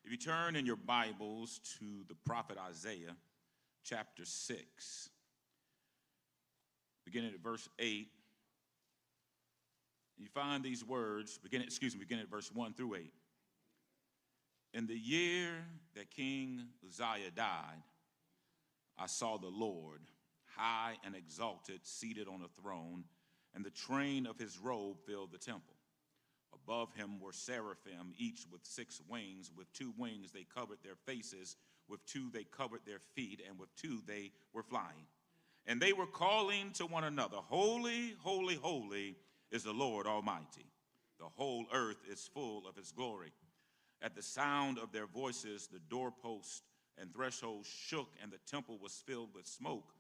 If you turn in your Bibles to the prophet Isaiah, chapter 6, beginning at verse 8, you find these words, beginning at verse 1 through 8. In the year that King Uzziah died, I saw the Lord, high and exalted, seated on a throne, and the train of his robe filled the temple. Above him were seraphim, each with 6 wings. With 2 wings they covered their faces, with 2 they covered their feet, and with 2 they were flying. And they were calling to one another, Holy, holy, holy is the Lord Almighty. The whole earth is full of his glory. At the sound of their voices, the doorposts and thresholds shook, and the temple was filled with smoke.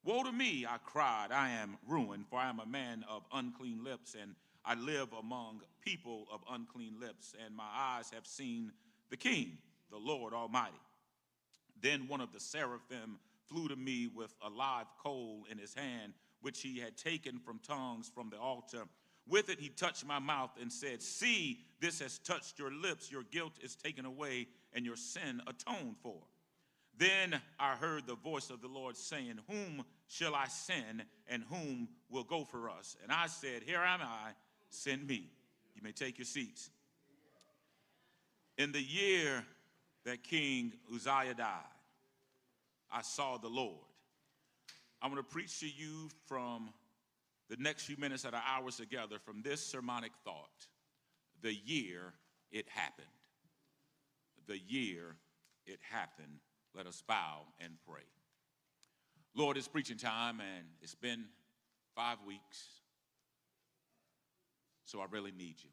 Woe to me, I cried, I am ruined, for I am a man of unclean lips, and I live among people of unclean lips, and my eyes have seen the King, the Lord Almighty. Then one of the seraphim flew to me with a live coal in his hand, which he had taken from tongues from the altar. With it he touched my mouth and said, See, this has touched your lips. Your guilt is taken away, and your sin atoned for. Then I heard the voice of the Lord saying, Whom shall I send, and whom will go for us? And I said, Here am I, send me. You may take your seats. In the year that King Uzziah died, I saw the Lord. I'm going to preach to you from the next few minutes that are ours together from this sermonic thought. The year it happened. The year it happened. Let us bow and pray. Lord, it's preaching time, and it's been 5 weeks, so I really need you.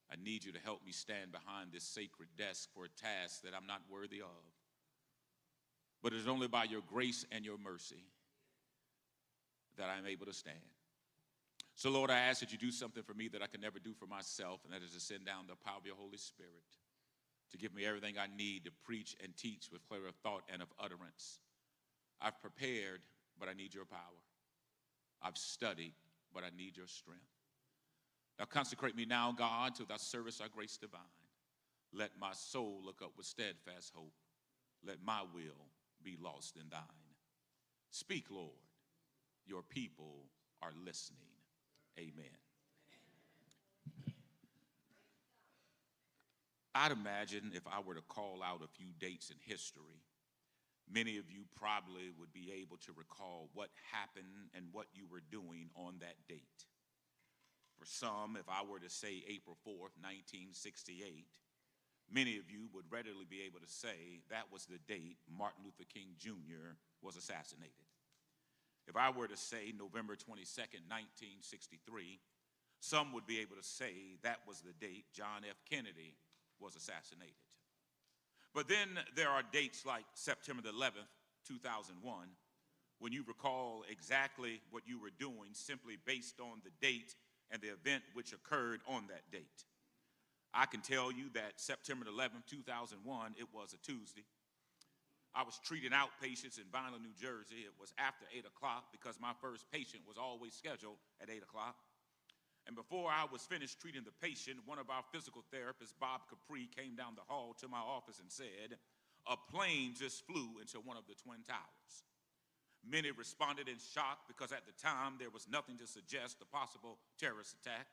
I need you to help me stand behind this sacred desk for a task that I'm not worthy of. But it's only by your grace and your mercy that I'm able to stand. So, Lord, I ask that you do something for me that I can never do for myself, and that is to send down the power of your Holy Spirit to give me everything I need to preach and teach with clear thought and of utterance. I've prepared, but I need your power. I've studied, but I need your strength. Now consecrate me now, God, to thy service, our grace divine. Let my soul look up with steadfast hope. Let my will be lost in thine. Speak, Lord. Your people are listening. Amen. I'd imagine if I were to call out a few dates in history, many of you probably would be able to recall what happened and what you were doing on that date. For some, if I were to say April 4th, 1968, many of you would readily be able to say that was the date Martin Luther King Jr. was assassinated. If I were to say November 22nd, 1963, some would be able to say that was the date John F. Kennedy was assassinated. But then there are dates like September 11th, 2001, when you recall exactly what you were doing simply based on the date and the event which occurred on that date. I can tell you that September 11th, 2001, it was a Tuesday. I was treating outpatients in Vineland, New Jersey. It was after 8 o'clock because my first patient was always scheduled at 8 o'clock. And before I was finished treating the patient, one of our physical therapists, Bob Capri, came down the hall to my office and said, a plane just flew into one of the Twin Towers. Many responded in shock because at the time there was nothing to suggest a possible terrorist attack.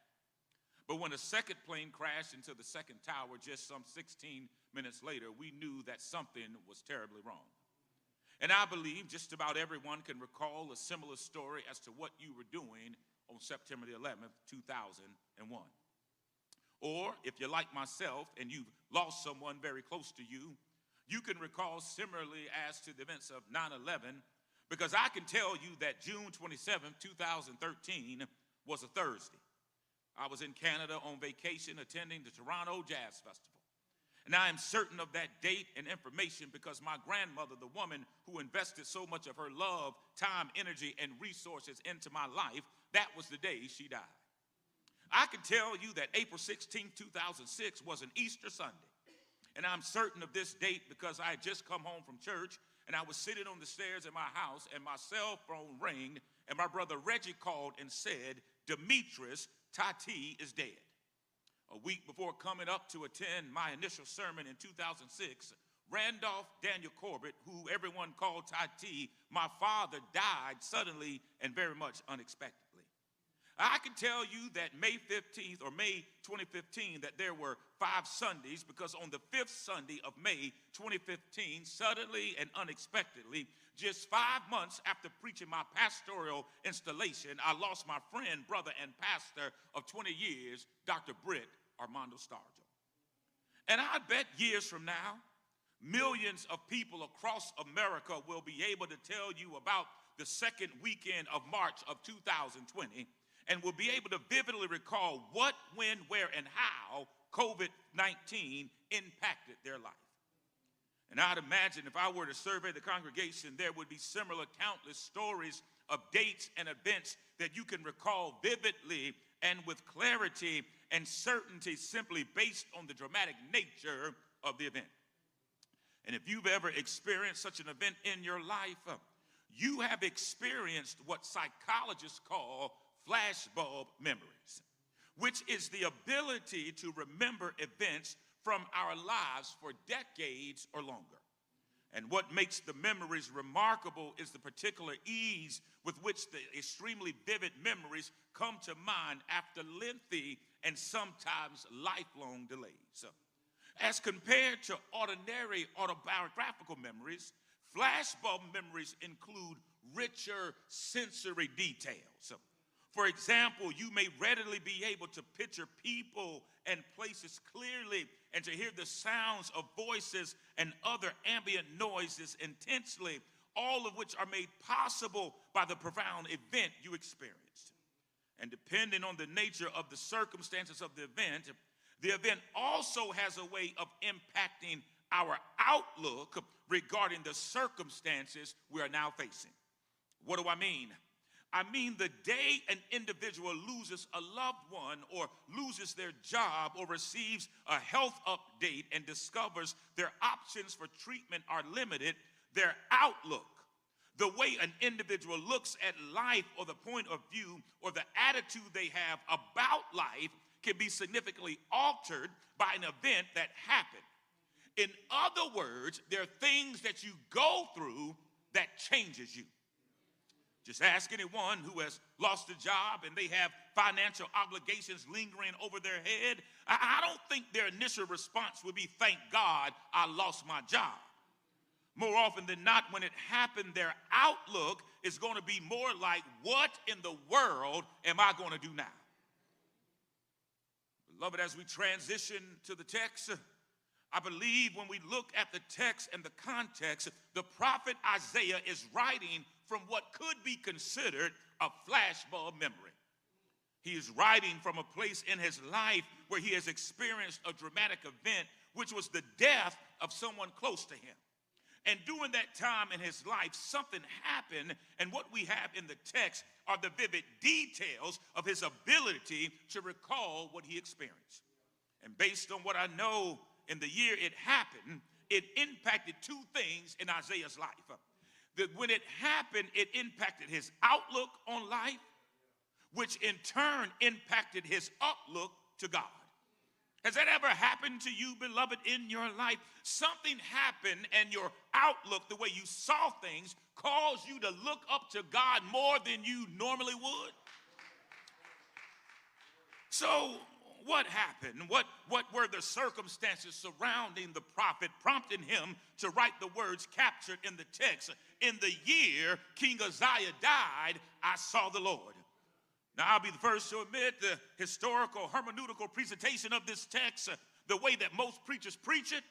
But when a second plane crashed into the second tower just some 16 minutes later, we knew that something was terribly wrong. And I believe just about everyone can recall a similar story as to what you were doing on September the 11th, 2001. Or if you're like myself and you've lost someone very close to you, you can recall similarly as to the events of 9/11, because I can tell you that June 27th, 2013 was a Thursday. I was in Canada on vacation attending the Toronto Jazz Festival. And I am certain of that date and information because my grandmother, the woman who invested so much of her love, time, energy, and resources into my life, that was the day she died. I can tell you that April 16, 2006 was an Easter Sunday. And I'm certain of this date because I had just come home from church and I was sitting on the stairs in my house and my cell phone rang and my brother Reggie called and said, Demetrius, Tati is dead. A week before coming up to attend my initial sermon in 2006, Randolph Daniel Corbett, who everyone called Ty T, my father, died suddenly and very much unexpectedly. I can tell you that May 15th or May 2015 that there were 5 Sundays, because on the 5th Sunday of May 2015, suddenly and unexpectedly, just 5 months after preaching my pastoral installation, I lost my friend, brother, and pastor of 20 years, Dr. Britt Armando Stargell. And I bet years from now, millions of people across America will be able to tell you about the second weekend of March of 2020 and will be able to vividly recall what, when, where, and how COVID-19 impacted their life. And I'd imagine if I were to survey the congregation, there would be similar countless stories of dates and events that you can recall vividly and with clarity and certainty simply based on the dramatic nature of the event. And if you've ever experienced such an event in your life, you have experienced what psychologists call flashbulb memories, which is the ability to remember events from our lives for decades or longer. And what makes the memories remarkable is the particular ease with which the extremely vivid memories come to mind after lengthy and sometimes lifelong delays. As compared to ordinary autobiographical memories, flashbulb memories include richer sensory details. For example, you may readily be able to picture people and places clearly and to hear the sounds of voices and other ambient noises intensely, all of which are made possible by the profound event you experienced. And depending on the nature of the circumstances of the event also has a way of impacting our outlook regarding the circumstances we are now facing. What do I mean? I mean the day an individual loses a loved one or loses their job or receives a health update and discovers their options for treatment are limited, their outlook, the way an individual looks at life or the point of view or the attitude they have about life can be significantly altered by an event that happened. In other words, there are things that you go through that changes you. Just ask anyone who has lost a job and they have financial obligations lingering over their head. I don't think their initial response would be, thank God I lost my job. More often than not, when it happened, their outlook is going to be more like, what in the world am I going to do now? Beloved, as we transition to the text, I believe when we look at the text and the context, the prophet Isaiah is writing from what could be considered a flashbulb memory. He is writing from a place in his life where he has experienced a dramatic event, which was the death of someone close to him. And during that time in his life, something happened, and what we have in the text are the vivid details of his ability to recall what he experienced. And based on what I know, in the year it happened, it impacted 2 things in Isaiah's life. That when it happened, it impacted his outlook on life, which in turn impacted his outlook to God. Has that ever happened to you, beloved, in your life? Something happened and your outlook, the way you saw things, caused you to look up to God more than you normally would. So what happened? What were the circumstances surrounding the prophet, prompting him to write the words captured in the text? In the year King Uzziah died, I saw the Lord. Now, I'll be the first to admit the historical hermeneutical presentation of this text, the way that most preachers preach it,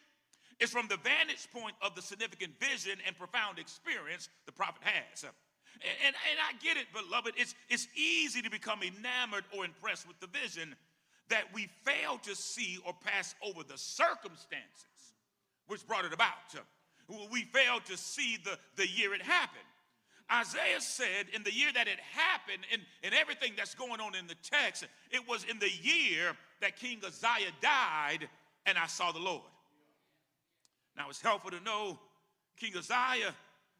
is from the vantage point of the significant vision and profound experience the prophet has. And I get it, beloved. It's easy to become enamored or impressed with the vision that we fail to see or pass over the circumstances which brought it about. We fail to see the year it happened. Isaiah said in the year that it happened, and everything that's going on in the text, it was in the year that King Uzziah died, and I saw the Lord. Now, it's helpful to know King Uzziah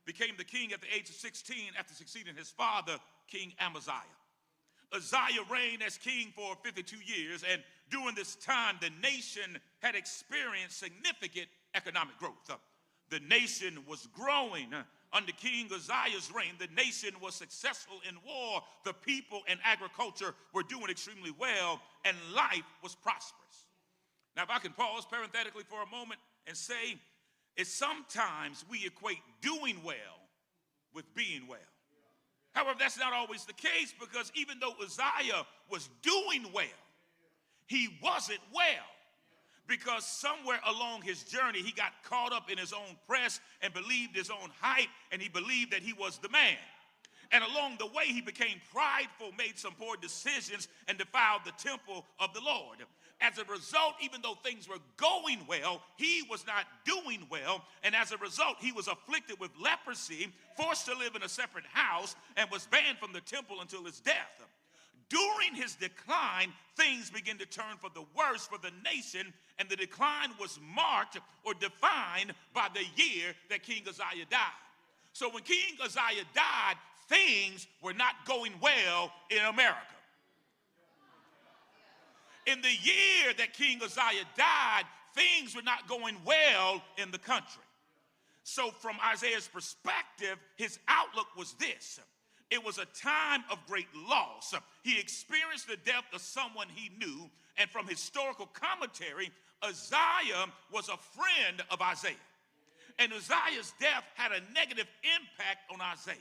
became the king at the age of 16 after succeeding his father, King Amaziah. Uzziah reigned as king for 52 years, and During this time, the nation had experienced significant economic growth. The nation was growing. Under King Uzziah's reign, the nation was successful in war. The people and agriculture were doing extremely well, and life was prosperous. Now, if I can pause parenthetically for a moment and say, is sometimes we equate doing well with being well. However, that's not always the case, because even though Uzziah was doing well, he wasn't well, because somewhere along his journey, he got caught up in his own press and believed his own hype, and he believed that he was the man. And along the way, he became prideful, made some poor decisions, and defiled the temple of the Lord. As a result, even though things were going well, he was not doing well. And as a result, he was afflicted with leprosy, forced to live in a separate house, and was banned from the temple until his death. During his decline, things began to turn for the worse for the nation, and the decline was marked or defined by the year that King Uzziah died. So when King Uzziah died, things were not going well in America. In the year that King Uzziah died, things were not going well in the country. So from Isaiah's perspective, his outlook was this. It was a time of great loss. He experienced the death of someone he knew, and from historical commentary, Uzziah was a friend of Isaiah. And Uzziah's death had a negative impact on Isaiah.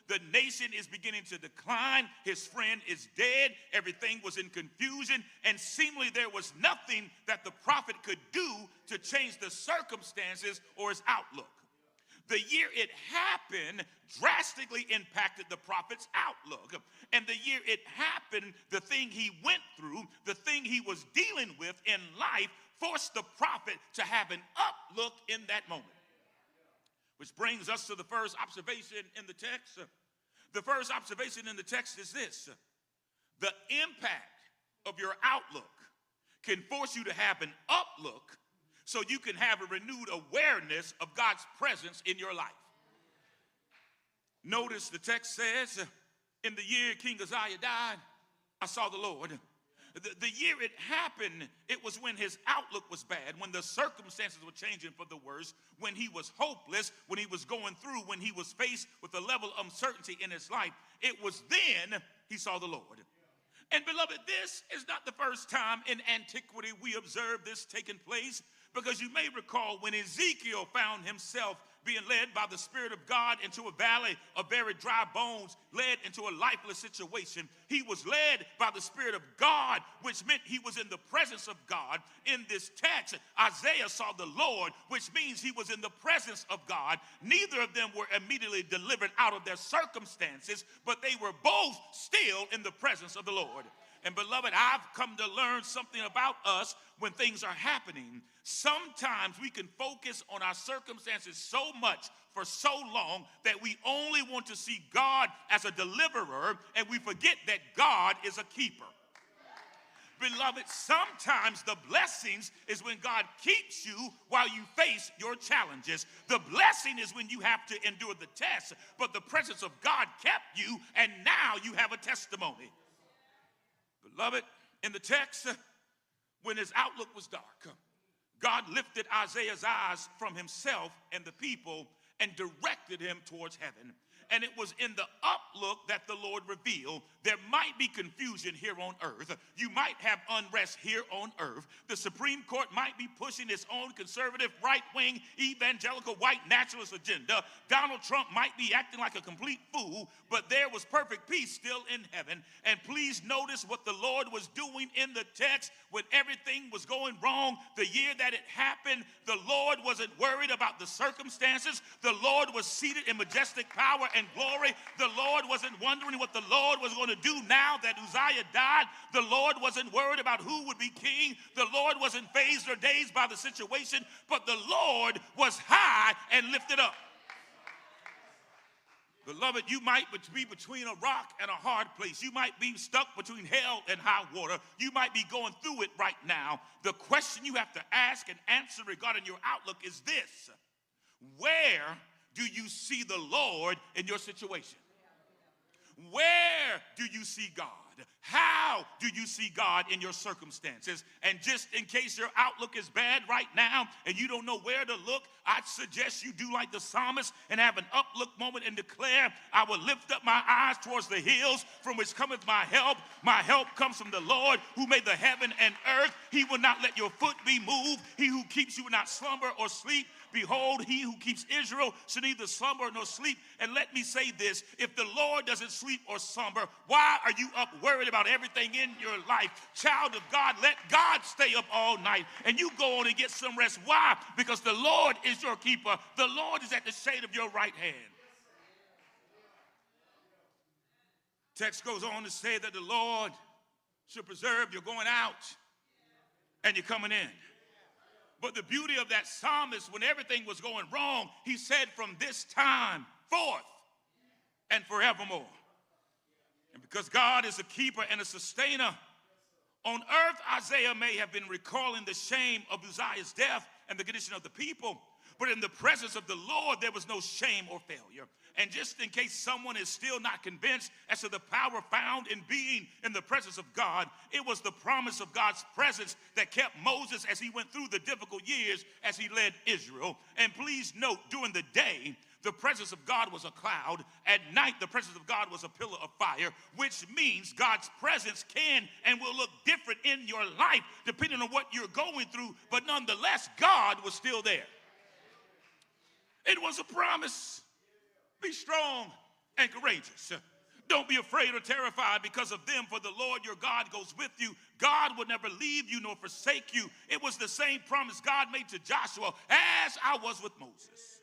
The nation is beginning to decline. His friend is dead. Everything was in confusion, and seemingly there was nothing that the prophet could do to change the circumstances or his outlook. The year it happened drastically impacted the prophet's outlook. And the year it happened, the thing he went through, the thing he was dealing with in life, forced the prophet to have an outlook in that moment. Which brings us to the first observation in the text. The first observation in the text is this. The impact of your outlook can force you to have an uplook so you can have a renewed awareness of God's presence in your life. Notice the text says, in the year King Uzziah died, I saw the Lord. The year it happened, it was when his outlook was bad, when the circumstances were changing for the worse, when he was hopeless, when he was going through, when he was faced with a level of uncertainty in his life. It was then he saw the Lord. And beloved, this is not the first time in antiquity we observe this taking place, because you may recall when Ezekiel found himself being led by the Spirit of God into a valley of very dry bones, led into a lifeless situation. He was led by the Spirit of God, which meant he was in the presence of God. In this text, Isaiah saw the Lord, which means he was in the presence of God. Neither of them were immediately delivered out of their circumstances, but they were both still in the presence of the Lord. And beloved, I've come to learn something about us when things are happening. Sometimes we can focus on our circumstances so much for so long that we only want to see God as a deliverer, and we forget that God is a keeper. Beloved, sometimes the blessings is when God keeps you while you face your challenges. The blessing is when you have to endure the test, but the presence of God kept you, and now you have a testimony. Beloved, in the text, when his outlook was dark, God lifted Isaiah's eyes from himself and the people and directed him towards heaven. And it was in the uplook that the Lord revealed there might be confusion here on earth. You might have unrest here on earth. The Supreme Court might be pushing its own conservative, right-wing, evangelical, white nationalist agenda. Donald Trump might be acting like a complete fool, but there was perfect peace still in heaven. And please notice what the Lord was doing in the text when everything was going wrong. The year that it happened, the Lord wasn't worried about the circumstances. The Lord was seated in majestic power and glory. The Lord wasn't wondering what the Lord was going to do now that Uzziah died. The Lord wasn't worried about who would be king. The Lord wasn't fazed or dazed by the situation, but the Lord was high and lifted up. Beloved, you might be between a rock and a hard place. You might be stuck between hell and high water. You might be going through it right now. The question you have to ask and answer regarding your outlook is this: where do you see the Lord in your situation? Where do you see God? How do you see God in your circumstances? And just in case your outlook is bad right now and you don't know where to look, I'd suggest you do like the psalmist and have an uplook moment and declare, I will lift up my eyes towards the hills from which cometh my help. My help comes from the Lord who made the heaven and earth. He will not let your foot be moved. He who keeps you will not slumber or sleep. Behold, he who keeps Israel shall neither slumber nor sleep. And let me say this, if the Lord doesn't sleep or slumber, why are you up worried about everything in your life? Child of God, let God stay up all night and you go on and get some rest. Why? Because the Lord is your keeper. The Lord is at the shade of your right hand. Text goes on to say that the Lord should preserve your going out and you're coming in. But the beauty of that psalmist, when everything was going wrong, he said, from this time forth and forevermore. And because God is a keeper and a sustainer, on earth Isaiah may have been recalling the shame of Uzziah's death and the condition of the people, but in the presence of the Lord there was no shame or failure. And just in case someone is still not convinced as to the power found in being in the presence of God, it was the promise of God's presence that kept Moses as he went through the difficult years as he led Israel. And please note, during the day, the presence of God was a cloud. At night, the presence of God was a pillar of fire, which means God's presence can and will look different in your life depending on what you're going through, but nonetheless, God was still there. It was a promise. Be strong and courageous. Don't be afraid or terrified because of them, for the Lord your God goes with you. God will never leave you nor forsake you. It was the same promise God made to Joshua, as I was with Moses.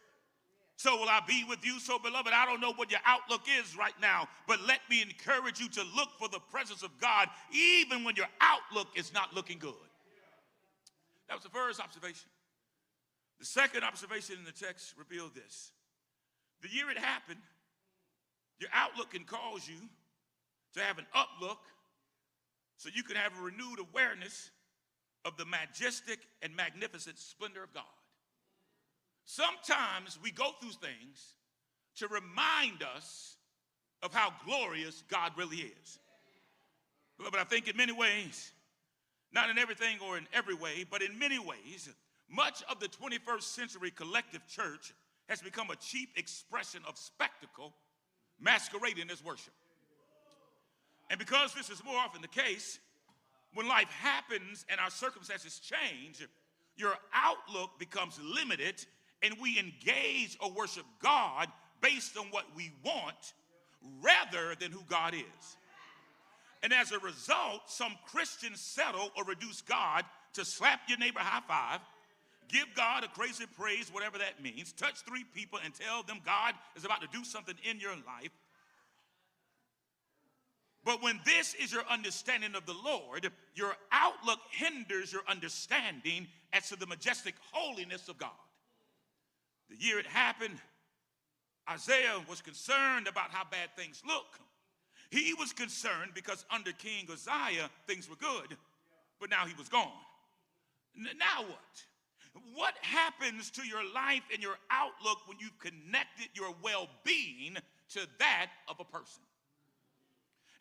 So will I be with you. So, beloved, I don't know what your outlook is right now, but let me encourage you to look for the presence of God even when your outlook is not looking good. That was the first observation. The second observation in the text revealed this. The year it happened, your outlook can cause you to have an uplook so you can have a renewed awareness of the majestic and magnificent splendor of God. Sometimes we go through things to remind us of how glorious God really is. But I think in many ways, not in everything or in every way, but in many ways, much of the 21st century collective church has become a cheap expression of spectacle masquerading as worship. And because this is more often the case, when life happens and our circumstances change, your outlook becomes limited and we engage or worship God based on what we want rather than who God is. And as a result, some Christians settle or reduce God to slap your neighbor high five, give God a crazy praise, whatever that means, touch 3 people and tell them God is about to do something in your life. But when this is your understanding of the Lord, your outlook hinders your understanding as to the majestic holiness of God. The year it happened, Isaiah was concerned about how bad things look. He was concerned because under King Uzziah, things were good, but now he was gone. Now what? What happens to your life and your outlook when you've connected your well-being to that of a person?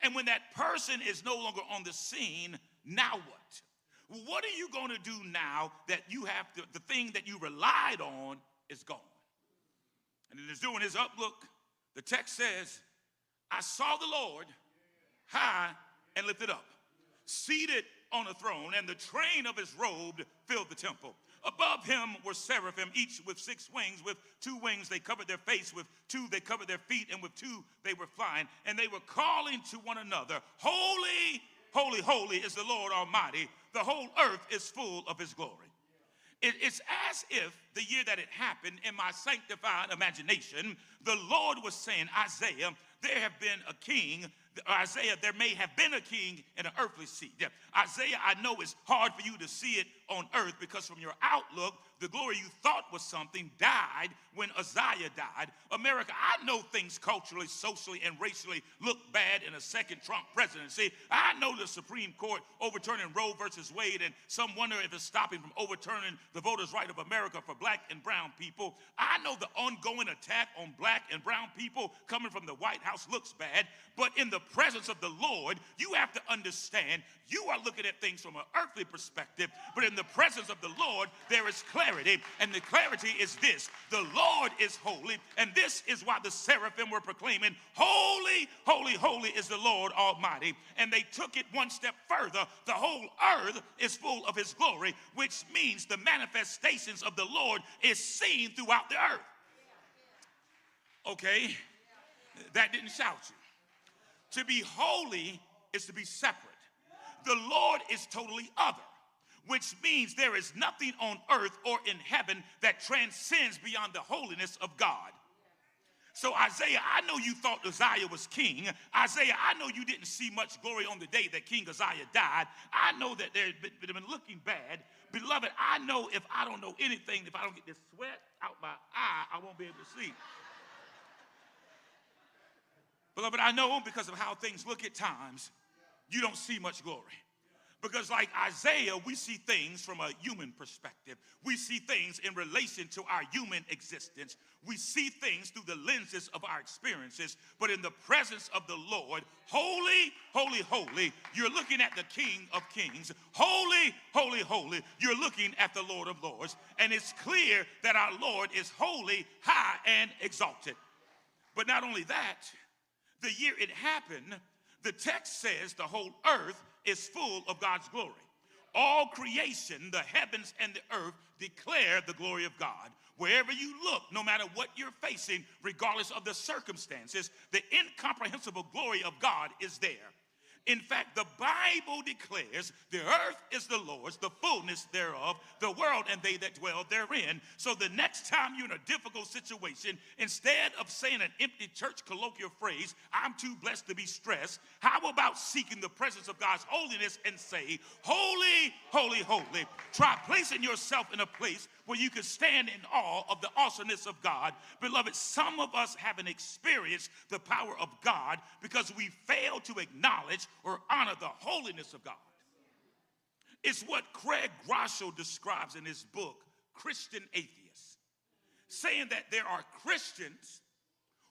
And when that person is no longer on the scene, now what? What are you going to do now that you have the thing that you relied on is gone? And in his doing his uplook, the text says, I saw the Lord high and lifted up, seated on a throne, and the train of his robe filled the temple. Above him were seraphim, each with 6 wings. With 2 wings they covered their face, with 2 they covered their feet, and with 2 they were flying. And they were calling to one another, Holy, holy, holy is the Lord Almighty. The whole earth is full of his glory. It's as if the year that it happened, in my sanctified imagination, the Lord was saying, Isaiah, there have been a king. Isaiah, there may have been a king in an earthly seat. Isaiah, I know it's hard for you to see it on earth because from your outlook, the glory you thought was something died when Uzziah died. America, I know things culturally, socially, and racially look bad in a second Trump presidency. I know the Supreme Court overturning Roe versus Wade, and some wonder if it's stopping from overturning the voters' right of America for black and brown people. I know the ongoing attack on black and brown people coming from the White House looks bad, but in the the presence of the Lord, you have to understand you are looking at things from an earthly perspective, but in the presence of the Lord, there is clarity, and the clarity is this: the Lord is holy, and this is why the seraphim were proclaiming, holy, holy, holy is the Lord Almighty. And they took it one step further. The whole earth is full of his glory, which means the manifestations of the Lord is seen throughout the earth. Okay, that didn't shout you. To be holy is to be separate. The Lord is totally other, which means there is nothing on earth or in heaven that transcends beyond the holiness of God. So Isaiah, I know you thought Uzziah was king. Isaiah, I know you didn't see much glory on the day that King Uzziah died. I know that they've been looking bad. Beloved, I know if I don't know anything, if I don't get this sweat out my eye, I won't be able to see. Beloved, I know because of how things look at times, you don't see much glory. Because like Isaiah, we see things from a human perspective. We see things in relation to our human existence. We see things through the lenses of our experiences. But in the presence of the Lord, holy, holy, holy, you're looking at the King of Kings. Holy, holy, holy, you're looking at the Lord of Lords. And it's clear that our Lord is holy, high, and exalted. But not only that, the year it happened, the text says the whole earth is full of God's glory. All creation, the heavens and the earth, declare the glory of God. Wherever you look, no matter what you're facing, regardless of the circumstances, the incomprehensible glory of God is there. In fact, the Bible declares the earth is the Lord's, the fullness thereof, the world and they that dwell therein. So the next time you're in a difficult situation, instead of saying an empty church colloquial phrase, I'm too blessed to be stressed, how about seeking the presence of God's holiness and say, holy, holy, holy. Try placing yourself in a place where you can stand in awe of the awesomeness of God. Beloved, some of us haven't experienced the power of God because we fail to acknowledge or honor the holiness of God. It's what Craig Groeschel describes in his book, Christian Atheists, saying that there are Christians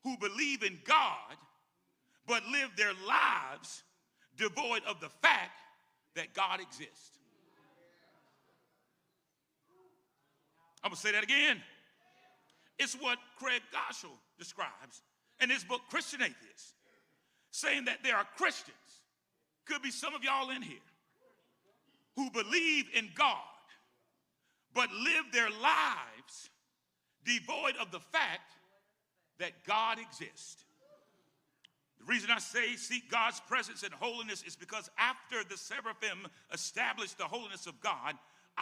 who believe in God but live their lives devoid of the fact that God exists. I'm going to say that again. It's what Craig Groeschel describes in his book, Christian Atheists, saying that there are Christians, could be some of y'all in here, who believe in God, but live their lives devoid of the fact that God exists. The reason I say seek God's presence and holiness is because after the seraphim established the holiness of God,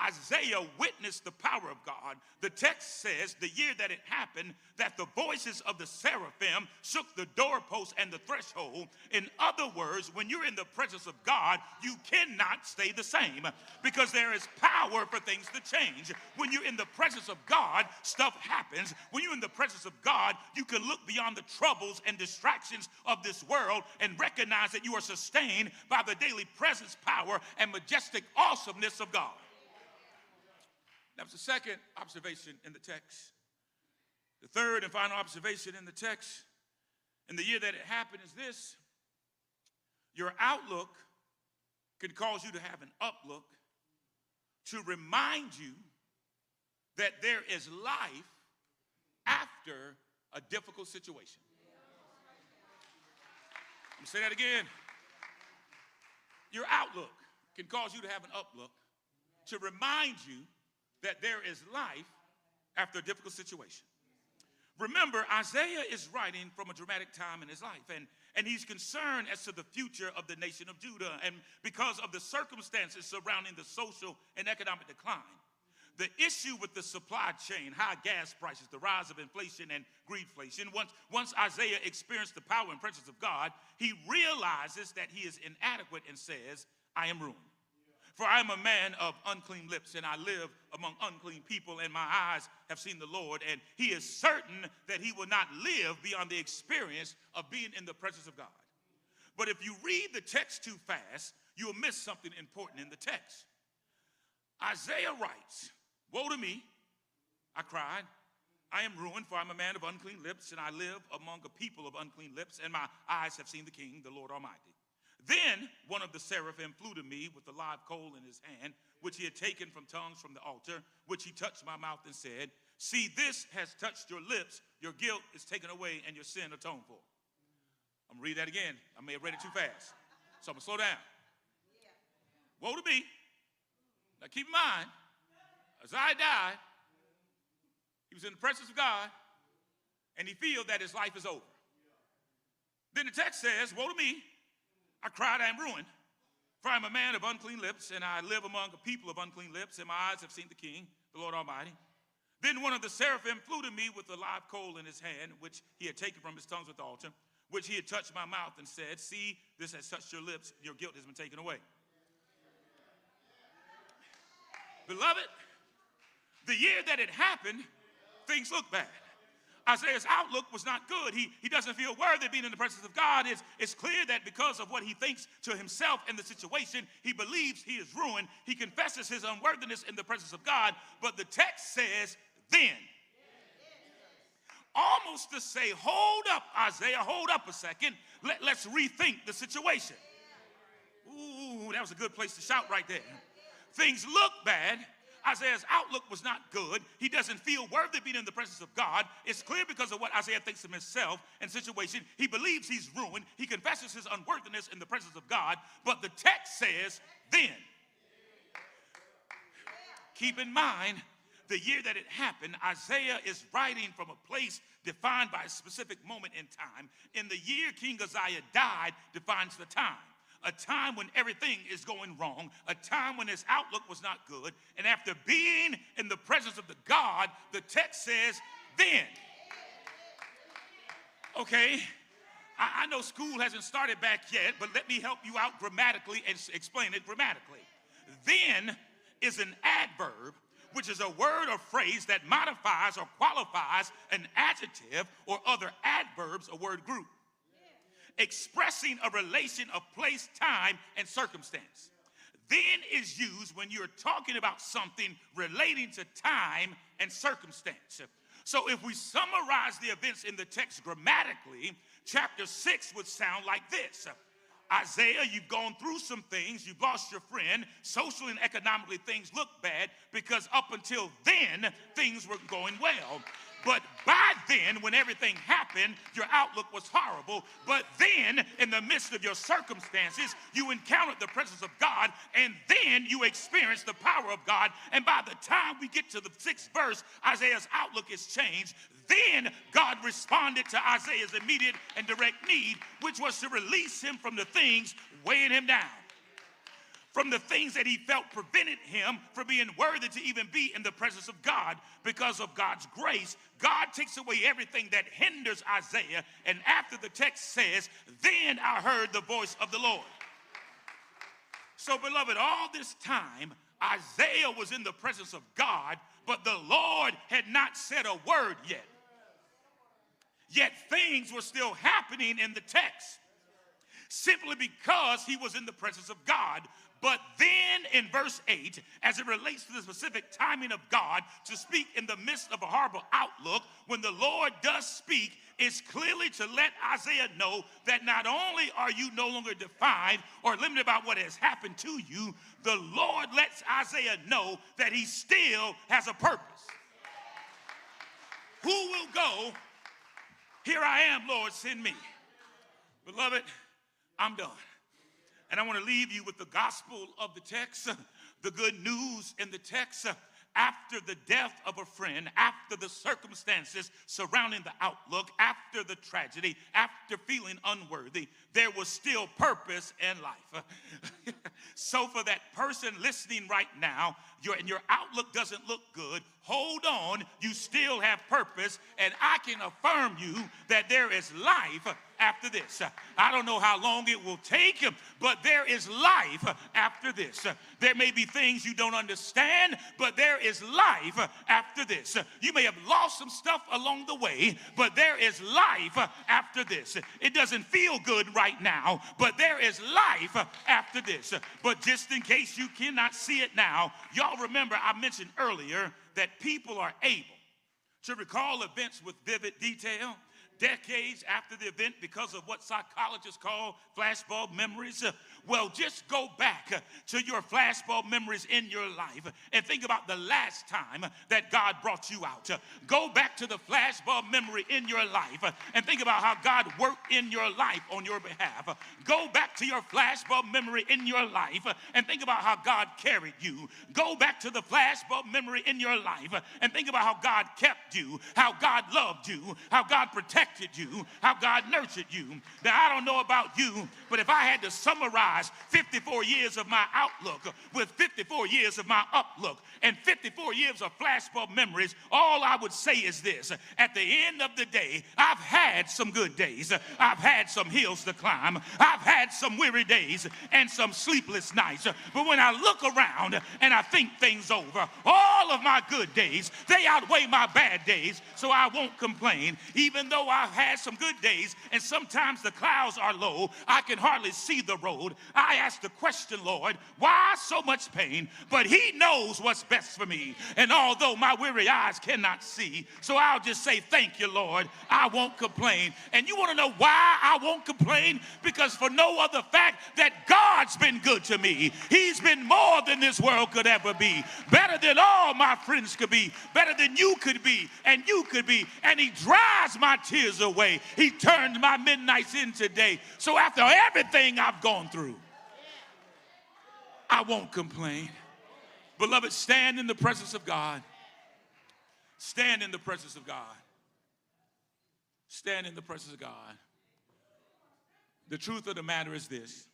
Isaiah witnessed the power of God. The text says the year that it happened, that the voices of the seraphim shook the doorpost and the threshold. In other words, when you're in the presence of God, you cannot stay the same because there is power for things to change. When you're in the presence of God, stuff happens. When you're in the presence of God, you can look beyond the troubles and distractions of this world and recognize that you are sustained by the daily presence, power, and majestic awesomeness of God. That was the second observation in the text. The third and final observation in the text, in the year that it happened, is this: your outlook can cause you to have an uplook to remind you that there is life after a difficult situation. I'm going to say that again. Your outlook can cause you to have an uplook to remind you that there is life after a difficult situation. Remember, Isaiah is writing from a dramatic time in his life, and he's concerned as to the future of the nation of Judah, and because of the circumstances surrounding the social and economic decline. The issue with the supply chain, high gas prices, the rise of inflation and greedflation, once Isaiah experienced the power and presence of God, he realizes that he is inadequate and says, I am ruined. For I am a man of unclean lips, and I live among unclean people, and my eyes have seen the Lord. And he is certain that he will not live beyond the experience of being in the presence of God. But if you read the text too fast, you'll miss something important in the text. Isaiah writes, woe to me, I cried, I am ruined, for I'm a man of unclean lips, and I live among a people of unclean lips, and my eyes have seen the King, the Lord Almighty. Then one of the seraphim flew to me with a live coal in his hand, which he had taken from tongues from the altar, which he touched my mouth and said, see, this has touched your lips. Your guilt is taken away, and your sin atoned for. I'm going to read that again. I may have read it too fast, so I'm going to slow down. Woe to me. Now keep in mind, Isaiah died. He was in the presence of God, and he feels that his life is over. Then the text says, woe to me, I cried, I am ruined, for I am a man of unclean lips, and I live among a people of unclean lips, and my eyes have seen the King, the Lord Almighty. Then one of the seraphim flew to me with a live coal in his hand, which he had taken from his tongues with the altar, which he had touched my mouth and said, see, this has touched your lips, your guilt has been taken away. Beloved, the year that it happened, things look bad. Isaiah's outlook was not good. He doesn't feel worthy of being in the presence of God. It's clear that because of what he thinks to himself in the situation, he believes he is ruined. He confesses his unworthiness in the presence of God. But the text says, then. Almost to say, hold up, Isaiah, hold up a second. Let's rethink the situation. Ooh, that was a good place to shout right there. Things look bad. Isaiah's outlook was not good. He doesn't feel worthy of being in the presence of God. It's clear because of what Isaiah thinks of himself and situation. He believes he's ruined. He confesses his unworthiness in the presence of God. But the text says, then. Keep in mind, the year that it happened, Isaiah is writing from a place defined by a specific moment in time. In the year King Uzziah died defines the time. A time when everything is going wrong, a time when his outlook was not good, and after being in the presence of the God, the text says, then. Okay, I know school hasn't started back yet, but let me help you out grammatically and explain it grammatically. Then is an adverb, which is a word or phrase that modifies or qualifies an adjective or other adverbs, a word group, expressing a relation of place, time, and circumstance. Then is used when you're talking about something relating to time and circumstance. So if we summarize the events in the text grammatically, chapter 6 would sound like this. Isaiah, you've gone through some things. You've lost your friend. Socially and economically, things look bad because up until then, things were going well. But by then, when everything happened, your outlook was horrible. But then, in the midst of your circumstances, you encountered the presence of God, and then you experienced the power of God. And by the time we get to the 6th verse, Isaiah's outlook is changed. Then God responded to Isaiah's immediate and direct need, which was to release him from the things weighing him down, from the things that he felt prevented him from being worthy to even be in the presence of God. Because of God's grace, God takes away everything that hinders Isaiah. And after the text says, then I heard the voice of the Lord. So, beloved, all this time, Isaiah was in the presence of God, but the Lord had not said a word yet. Yet things were still happening in the text, simply because he was in the presence of God. But then in verse 8, as it relates to the specific timing of God to speak in the midst of a horrible outlook, when the Lord does speak, it's clearly to let Isaiah know that not only are you no longer defined or limited about what has happened to you, the Lord lets Isaiah know that he still has a purpose. Who will go? Here I am, Lord, send me. Beloved, I'm done. And I want to leave you with the gospel of the text, the good news in the text. After the death of a friend, after the circumstances surrounding the outlook, after the tragedy, after feeling unworthy, there was still purpose in life. So for that person listening right now, your outlook doesn't look good, hold on, you still have purpose, and I can affirm you that there is life after this. I don't know how long it will take, but there is life after this. There may be things you don't understand, but there is life after this. You may have lost some stuff along the way, but there is life after this. It doesn't feel good right now, but there is life after this. But just in case you cannot see it now, y'all remember I mentioned earlier that people are able to recall events with vivid detail, decades after the event because of what psychologists call flashbulb memories. Well, just go back to your flashbulb memories in your life and think about the last time that God brought you out. Go back to the flashbulb memory in your life and think about how God worked in your life on your behalf. Go back to your flashbulb memory in your life and think about how God carried you. Go back to the flashbulb memory in your life and think about how God kept you, how God loved you, how God protected you, how God nurtured you. Now, I don't know about you, but if I had to summarize 54 years of my outlook with 54 years of my uplook and 54 years of flashbulb memories, all I would say is this: at the end of the day, I've had some good days. I've had some hills to climb. I've had some weary days and some sleepless nights. But when I look around and I think things over, all of my good days, they outweigh my bad days, so I won't complain. Even though I've had some good days and sometimes the clouds are low, I can hardly see the road. I ask the question, Lord, why so much pain? But he knows what's best for me. And although my weary eyes cannot see, so I'll just say, thank you, Lord. I won't complain. And you want to know why I won't complain? Because for no other fact that God's been good to me. He's been more than this world could ever be. Better than all my friends could be. Better than you could be and you could be. And he dries my tears away. He turned my midnights into day. So after everything I've gone through, I won't complain. Beloved, stand in the presence of God. Stand in the presence of God. Stand in the presence of God. The truth of the matter is this: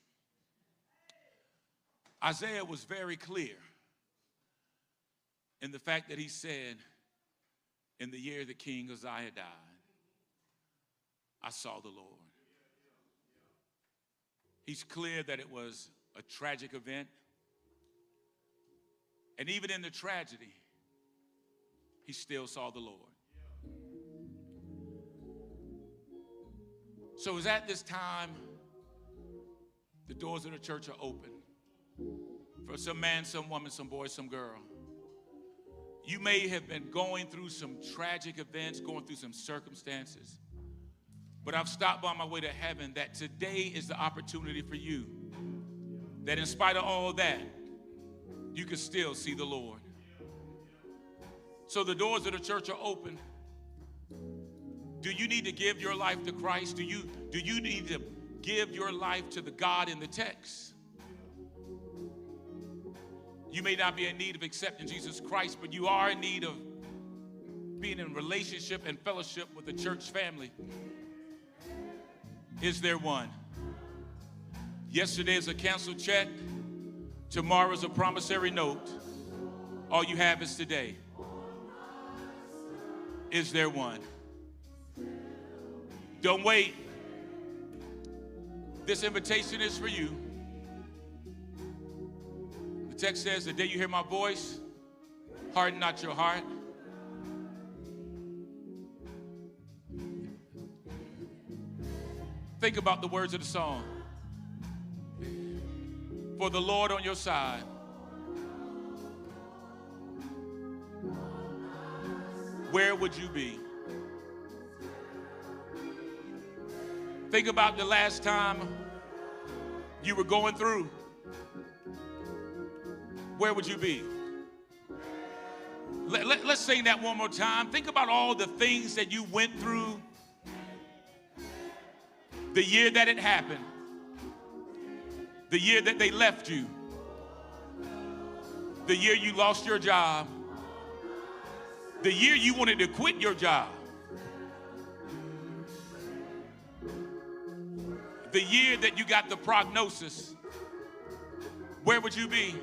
Isaiah was very clear in the fact that he said, in the year that King Uzziah died, I saw the Lord. He's clear that it was a tragic event. And even in the tragedy, he still saw the Lord. So it was at this time the doors of the church are open for some man, some woman, some boy, some girl. You may have been going through some tragic events, going through some circumstances, but I've stopped by my way to heaven that today is the opportunity for you, that in spite of all that, you can still see the Lord. So the doors of the church are open. Do you need to give your life to Christ? Do you need to give your life to the God in the text? You may not be in need of accepting Jesus Christ, but you are in need of being in relationship and fellowship with the church family. Is there one? Yesterday is a canceled check. Tomorrow is a promissory note. All you have is today. Is there one? Don't wait. This invitation is for you. The text says, the day you hear my voice, harden not your heart. Think about the words of the song. For the Lord on your side. Where would you be? Think about the last time you were going through. Where would you be? Let's sing that one more time. Think about all the things that you went through the year that it happened. The year that they left you. The year you lost your job. The year you wanted to quit your job. The year that you got the prognosis. Where would you be?